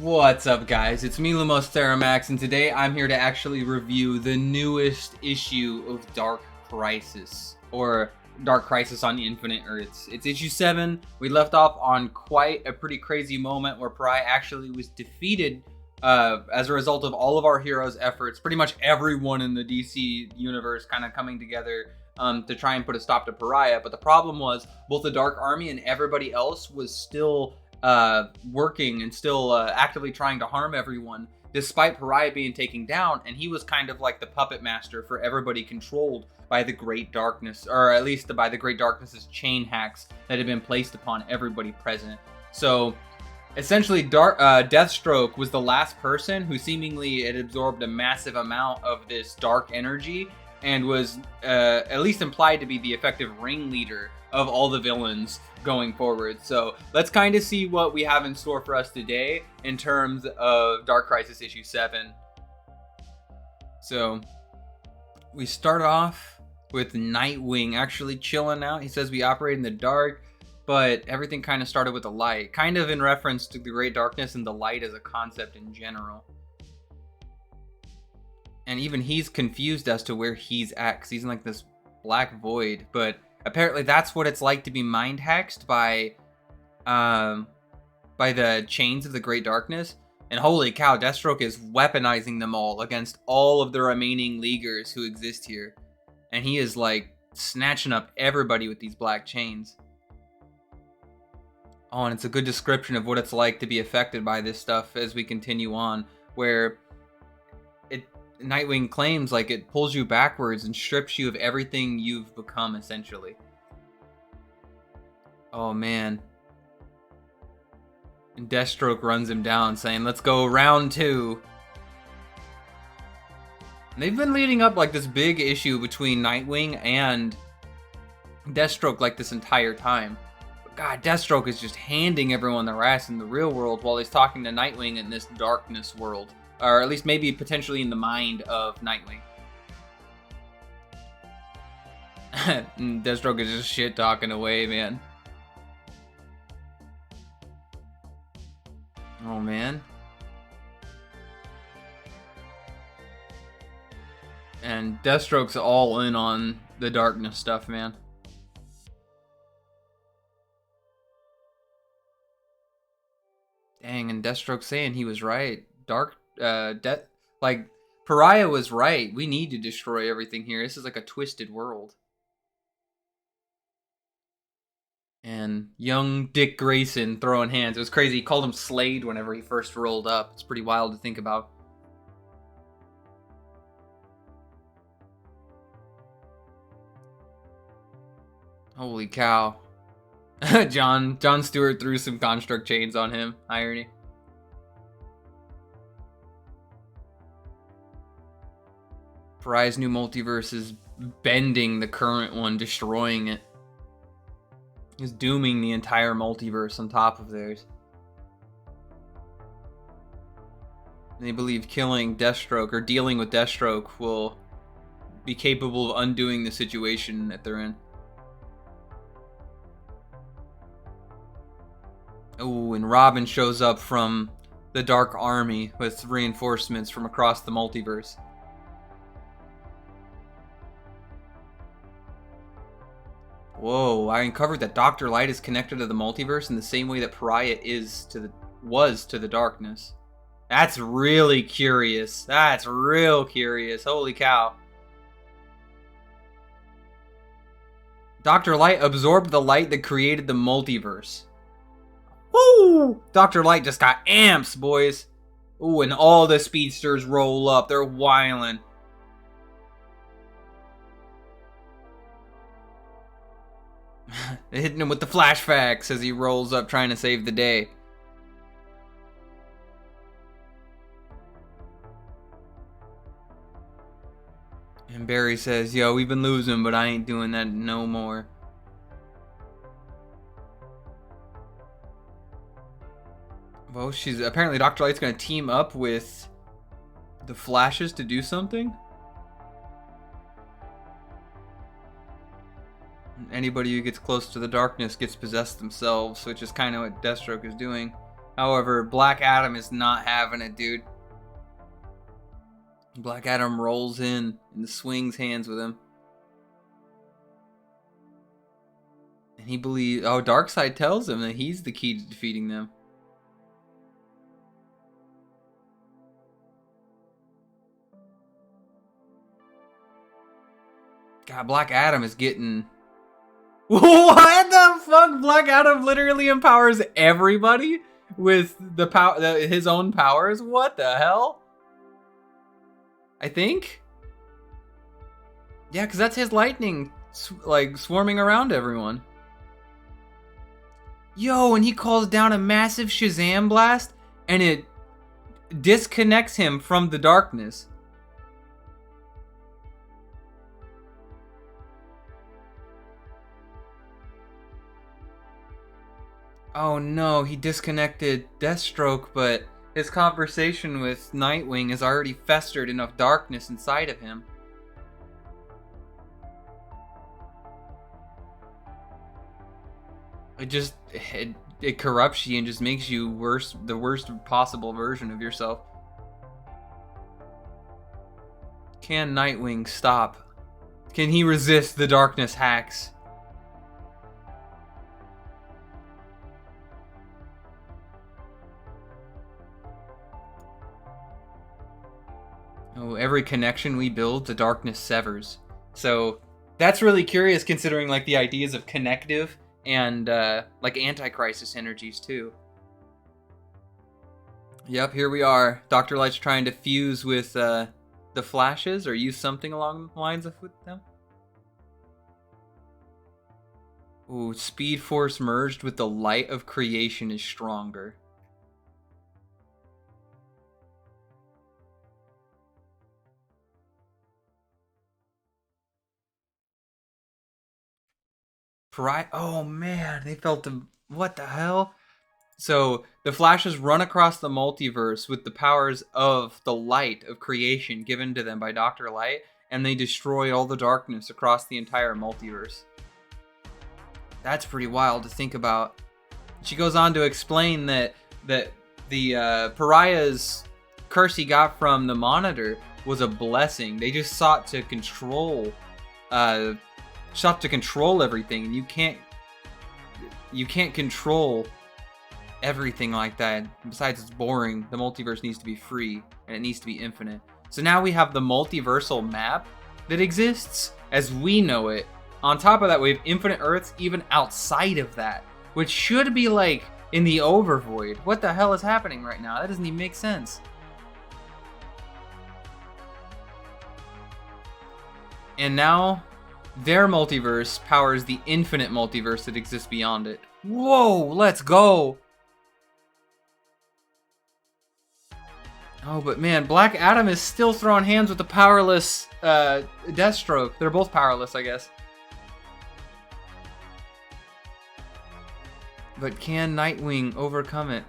What's up, guys? It's me, Lumos Theromax, and today I'm here to actually review the newest issue of Dark Crisis, or Dark Crisis on Infinite Earths. It's issue 7. We left off on quite a pretty crazy moment where Pariah actually was defeated as a result of all of our heroes' efforts. Pretty much everyone in the DC universe kind of coming together to try and put a stop to Pariah. But the problem was both the Dark Army and everybody else was still working and still actively trying to harm everyone, despite Pariah being taken down, and he was kind of like the puppet master for everybody controlled by the Great Darkness, or at least by the Great Darkness's chain hacks that had been placed upon everybody present. So essentially, Deathstroke was the last person who seemingly had absorbed a massive amount of this dark energy and was at least implied to be the effective ringleader of all the villains going forward. So let's kind of see what we have in store for us today in terms of Dark Crisis issue 7. So we start off with Nightwing actually chilling out. He says we operate in the dark, but everything kind of started with the light, kind of in reference to the Great Darkness and the light as a concept in general. And even he's confused as to where he's at, because he's in like this black void, but apparently that's what it's like to be mind hexed by the chains of the Great Darkness. And holy cow, Deathstroke is weaponizing them all against all of the remaining Leaguers who exist here. And he is like snatching up everybody with these black chains. Oh, and it's a good description of what it's like to be affected by this stuff as we continue on, where Nightwing claims like it pulls you backwards and strips you of everything you've become, essentially. Oh man. And Deathstroke runs him down, saying, "Let's go round 2. And they've been leading up like this big issue between Nightwing and Deathstroke like this entire time. But God, Deathstroke is just handing everyone their ass in the real world while he's talking to Nightwing in this darkness world. Or at least maybe potentially in the mind of Nightwing. Deathstroke is just shit talking away, man. Oh man. And Deathstroke's all in on the darkness stuff, man. Dang, and Deathstroke saying he was right. Pariah was right. We need to destroy everything here. This is like a twisted world. And young Dick Grayson throwing hands. It was crazy. He called him Slade whenever he first rolled up. It's pretty wild to think about. Holy cow. John Stewart threw some construct chains on him. Irony. Pariah's new multiverse is bending the current one, destroying it. He's dooming the entire multiverse on top of theirs. And they believe killing Deathstroke or dealing with Deathstroke will be capable of undoing the situation that they're in. Oh, and Robin shows up from the Dark Army with reinforcements from across the multiverse. Whoa, I uncovered that Dr. Light is connected to the multiverse in the same way that Pariah was to the darkness. That's really curious. That's real curious. Holy cow. Dr. Light absorbed the light that created the multiverse. Woo! Dr. Light just got amps, boys. Ooh, and all the speedsters roll up. They're wildin'. Hitting him with the flashbacks as he rolls up trying to save the day. And Barry says, "Yo, we've been losing, but I ain't doing that no more." Well, apparently Dr. Light's gonna team up with the Flashes to do something. Anybody who gets close to the darkness gets possessed themselves, which is kind of what Deathstroke is doing. However, Black Adam is not having it, dude. Black Adam rolls in and swings hands with him. And he believes... Oh, Darkseid tells him that he's the key to defeating them. God, Black Adam is getting... What the fuck? Black Adam literally empowers everybody with the power, his own powers? What the hell? I think? Yeah, because that's his lightning, like, swarming around everyone. Yo, and he calls down a massive Shazam blast, and it disconnects him from the darkness. Oh no, he disconnected Deathstroke, but his conversation with Nightwing has already festered enough darkness inside of him. It corrupts you and just makes you worse, the worst possible version of yourself. Can Nightwing stop? Can he resist the darkness hacks? Oh, every connection we build, the darkness severs. So that's really curious, considering like the ideas of connective and like anti-crisis energies too. Yep, here we are. Dr. Light's trying to fuse with the Flashes, or use something along the lines of with them. Ooh, Speed Force merged with the light of creation is stronger. Pariah. Oh man, they felt the... What the hell? So the Flashes run across the multiverse with the powers of the light of creation given to them by Dr. Light, and they destroy all the darkness across the entire multiverse. That's pretty wild to think about. She goes on to explain that the Pariah's curse he got from the Monitor was a blessing. They just sought to control everything, and you can't control everything like that. Besides, it's boring. The multiverse needs to be free, and it needs to be infinite. So now we have the multiversal map that exists as we know it. On top of that, we have infinite Earths even outside of that, which should be like in the overvoid. What the hell is happening right now? That doesn't even make sense. And now their multiverse powers the infinite multiverse that exists beyond it. Whoa, let's go! Oh, but man, Black Adam is still throwing hands with the powerless Deathstroke. They're both powerless, I guess. But can Nightwing overcome it?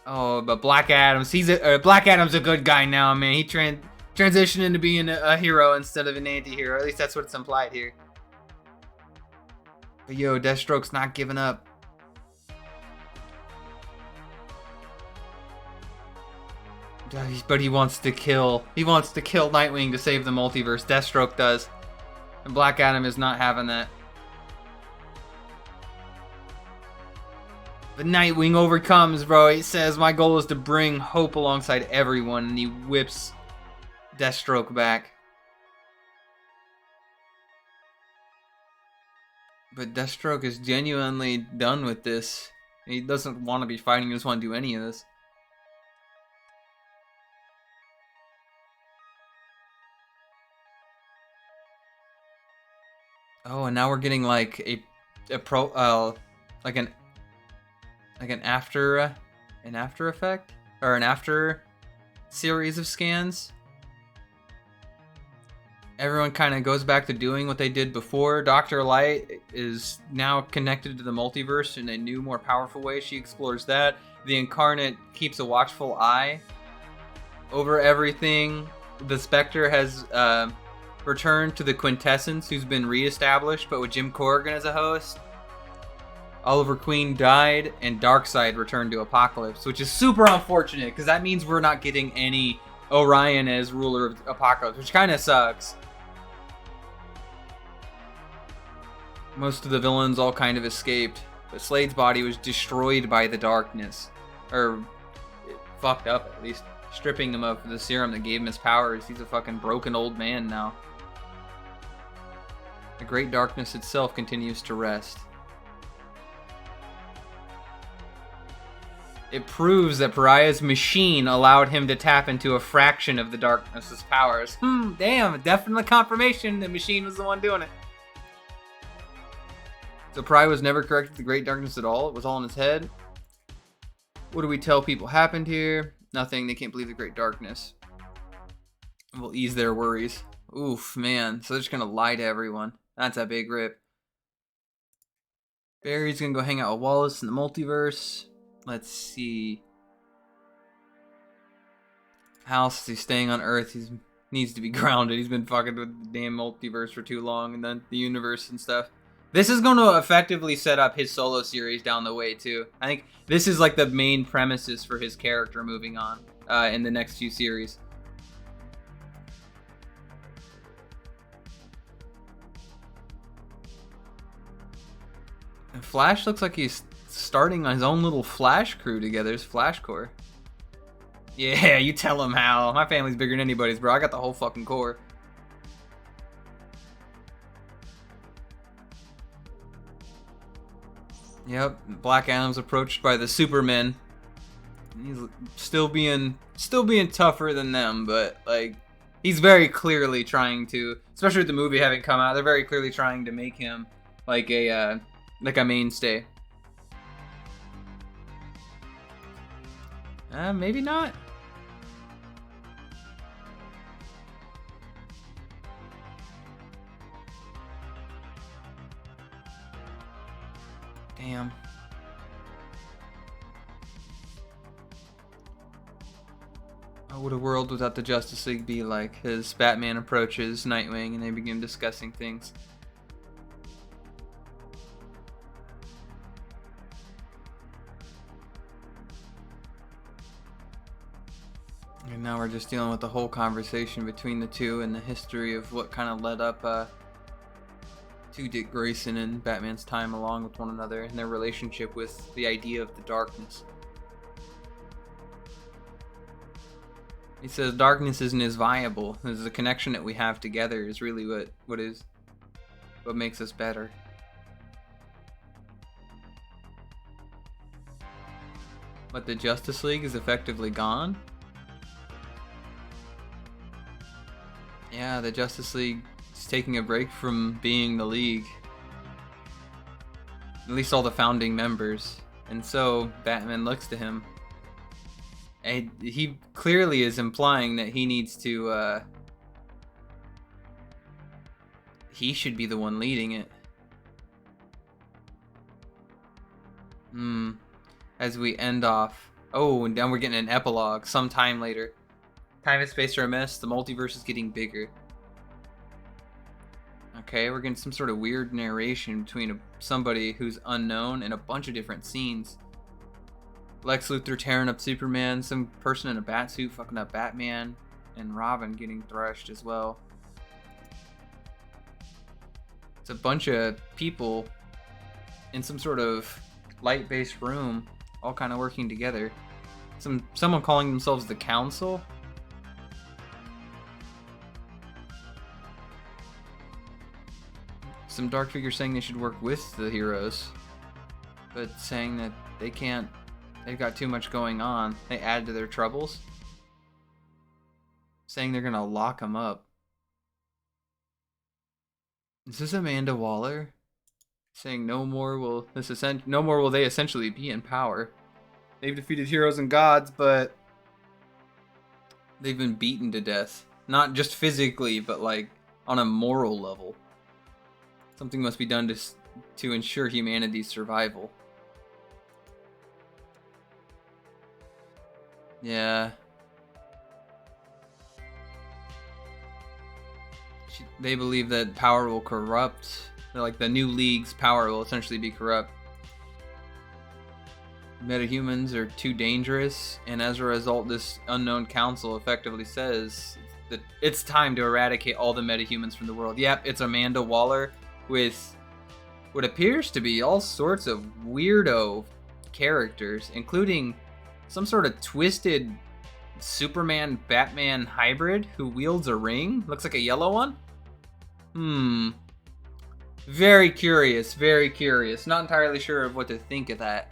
Oh, but Black Adam, Black Adam's a good guy now, man. He transitioned into being a hero instead of an anti-hero. At least that's what's implied here. But yo, Deathstroke's not giving up. But he wants to kill Nightwing to save the multiverse. Deathstroke does. And Black Adam is not having that. But Nightwing overcomes, bro. He says, my goal is to bring hope alongside everyone. And he whips Deathstroke back. But Deathstroke is genuinely done with this. He doesn't want to be fighting. He doesn't want to do any of this. Oh, and now we're getting like an after effect, or an after series of scans. Everyone kind of goes back to doing what they did before. Dr. Light is now connected to the multiverse in a new, more powerful way. She explores that. The Incarnate keeps a watchful eye over everything. The Spectre has returned to the Quintessence, who's been reestablished, but with Jim Corrigan as a host. Oliver Queen died, and Darkseid returned to Apocalypse, which is super unfortunate, because that means we're not getting any Orion as ruler of Apocalypse, which kind of sucks. Most of the villains all kind of escaped, but Slade's body was destroyed by the darkness. Or, fucked up, at least. Stripping him of the serum that gave him his powers. He's a fucking broken old man now. The great darkness itself continues to rest. It proves that Pariah's machine allowed him to tap into a fraction of the darkness's powers. Damn, definitely confirmation the machine was the one doing it. So Pariah was never corrected the great darkness at all. It was all in his head. What do we tell people happened here? Nothing. They can't believe the great darkness. We'll ease their worries. Oof, man. So they're just gonna lie to everyone. That's a big rip. Barry's gonna go hang out with Wallace in the multiverse. Let's see. How is he staying on Earth? He needs to be grounded. He's been fucking with the damn multiverse for too long, and then the universe and stuff. This is going to effectively set up his solo series down the way, too. I think this is like the main premises for his character moving on in the next few series. And Flash looks like he's starting on his own little Flash crew together. His Flash Corps. Yeah, you tell him how. My family's bigger than anybody's, bro. I got the whole fucking Corps. Yep, Black Adam's approached by the Supermen. He's still being tougher than them, but like he's very clearly trying to, especially with the movie having come out, they're very clearly trying to make him like a mainstay. Maybe not. Damn. What would a world without the Justice League be like? As Batman approaches Nightwing and they begin discussing things. And now we're just dealing with the whole conversation between the two and the history of what kind of led up to Dick Grayson and Batman's time along with one another and their relationship with the idea of the darkness. He says darkness isn't as viable. The connection that we have together is really what makes us better. But the Justice League is effectively gone? Yeah, the Justice League is taking a break from being the League. At least all the founding members. And so Batman looks to him. And he clearly is implying that he needs to, he should be the one leading it. As we end off. Oh, and then we're getting an epilogue sometime later. Time and space are a mess. The multiverse is getting bigger. Okay, we're getting some sort of weird narration between somebody who's unknown and a bunch of different scenes. Lex Luthor tearing up Superman, some person in a bat suit fucking up Batman, and Robin getting thrashed as well. It's a bunch of people in some sort of light-based room, all kind of working together. Someone calling themselves the Council. Some dark figures saying they should work with the heroes, but saying that they can't. They've got too much going on. They add to their troubles. Saying they're gonna lock them up. Is this Amanda Waller? Saying no more will they essentially be in power. They've defeated heroes and gods, but they've been beaten to death. Not just physically, but like on a moral level. Something must be done to ensure humanity's survival. Yeah. They believe that power will corrupt. Like the new League's power will essentially be corrupt. metahumans are too dangerous, and as a result, this unknown council effectively says that it's time to eradicate all the metahumans from the world. Yep, it's Amanda Waller with what appears to be all sorts of weirdo characters, including some sort of twisted Superman Batman hybrid who wields a ring. Looks like a yellow one. Very curious, very curious. Not entirely sure of what to think of that.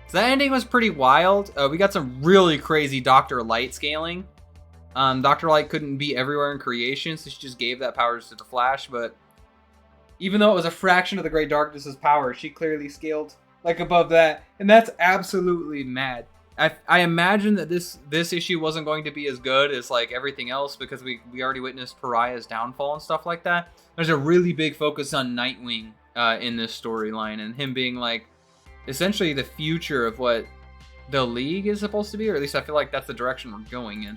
So that ending was pretty wild. We got some really crazy Dr. Light scaling. Dr. Light couldn't be everywhere in creation, so she just gave that power to the Flash, but even though it was a fraction of the Great Darkness's power, she clearly scaled like above that, and that's absolutely mad. I imagine that this issue wasn't going to be as good as like everything else because we already witnessed Pariah's downfall and stuff like that. There's a really big focus on Nightwing in this storyline, and him being like essentially the future of what the League is supposed to be, or at least I feel like that's the direction we're going in.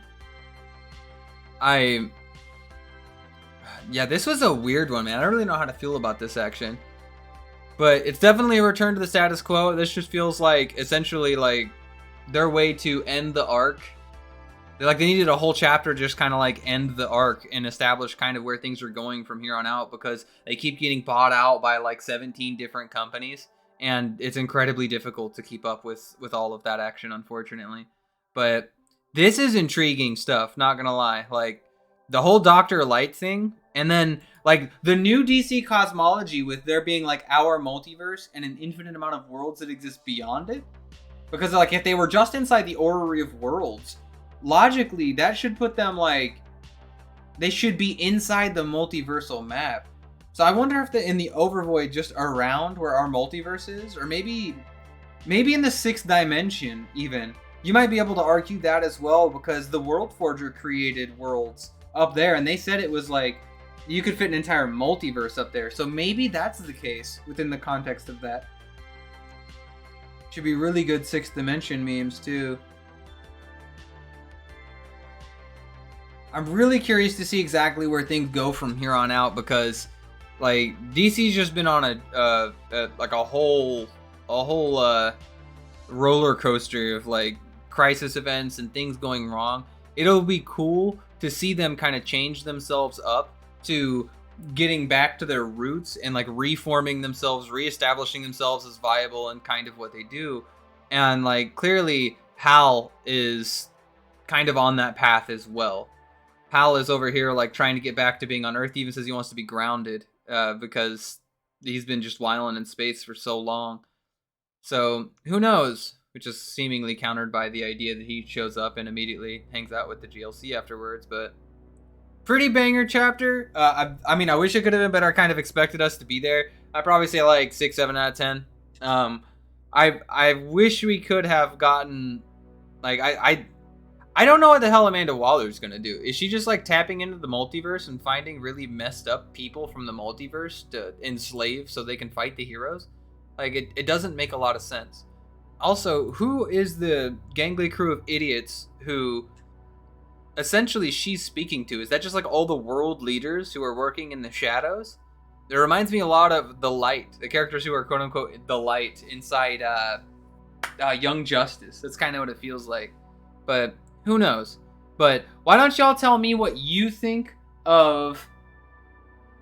Yeah, this was a weird one, man. I don't really know how to feel about this action. But it's definitely a return to the status quo. This just feels like essentially like their way to end the arc. They needed a whole chapter just kind of like end the arc and establish kind of where things are going from here on out, because they keep getting bought out by like 17 different companies, and it's incredibly difficult to keep up with all of that action, unfortunately. But this is intriguing stuff, not gonna lie. Like the whole Dr. Light thing, and then like the new DC cosmology with there being like our multiverse and an infinite amount of worlds that exist beyond it. Because like if they were just inside the orrery of worlds, logically that should put them like they should be inside the multiversal map. So I wonder if in the overvoid just around where our multiverse is, or maybe in the 6th dimension even. You might be able to argue that as well, because the World Forger created worlds up there, and they said it was like you could fit an entire multiverse up there. So maybe that's the case within the context of that. Should be really good 6th dimension memes too. I'm really curious to see exactly where things go from here on out, because like DC's just been on a whole roller coaster of like crisis events and things going wrong. It'll be cool to see them kind of change themselves up to getting back to their roots and like reforming themselves, reestablishing themselves as viable and kind of what they do. And like clearly Hal is kind of on that path as well. Hal is over here like trying to get back to being on Earth. He even says he wants to be grounded because he's been just whiling in space for so long. So who knows? Which is seemingly countered by the idea that he shows up and immediately hangs out with the GLC afterwards. But pretty banger chapter. I mean, I wish it could have been better. I kind of expected us to be there. I'd probably say like 6, 7 out of 10. I wish we could have gotten like I don't know what the hell Amanda Waller's gonna do. Is she just like tapping into the multiverse and finding really messed up people from the multiverse to enslave so they can fight the heroes? Like it doesn't make a lot of sense. Also, who is the gangly crew of idiots who essentially she's speaking to? Is that just like all the world leaders who are working in the shadows? It reminds me a lot of the Light, the characters who are quote unquote the Light inside Young Justice. That's kind of what it feels like. But who knows? But why don't y'all tell me what you think of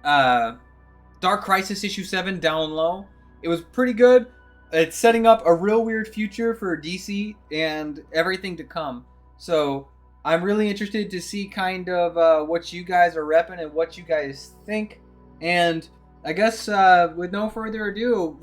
Dark Crisis issue 7 down low? It was pretty good. It's setting up a real weird future for DC and everything to come. So I'm really interested to see kind of what you guys are repping and what you guys think. And I guess with no further ado,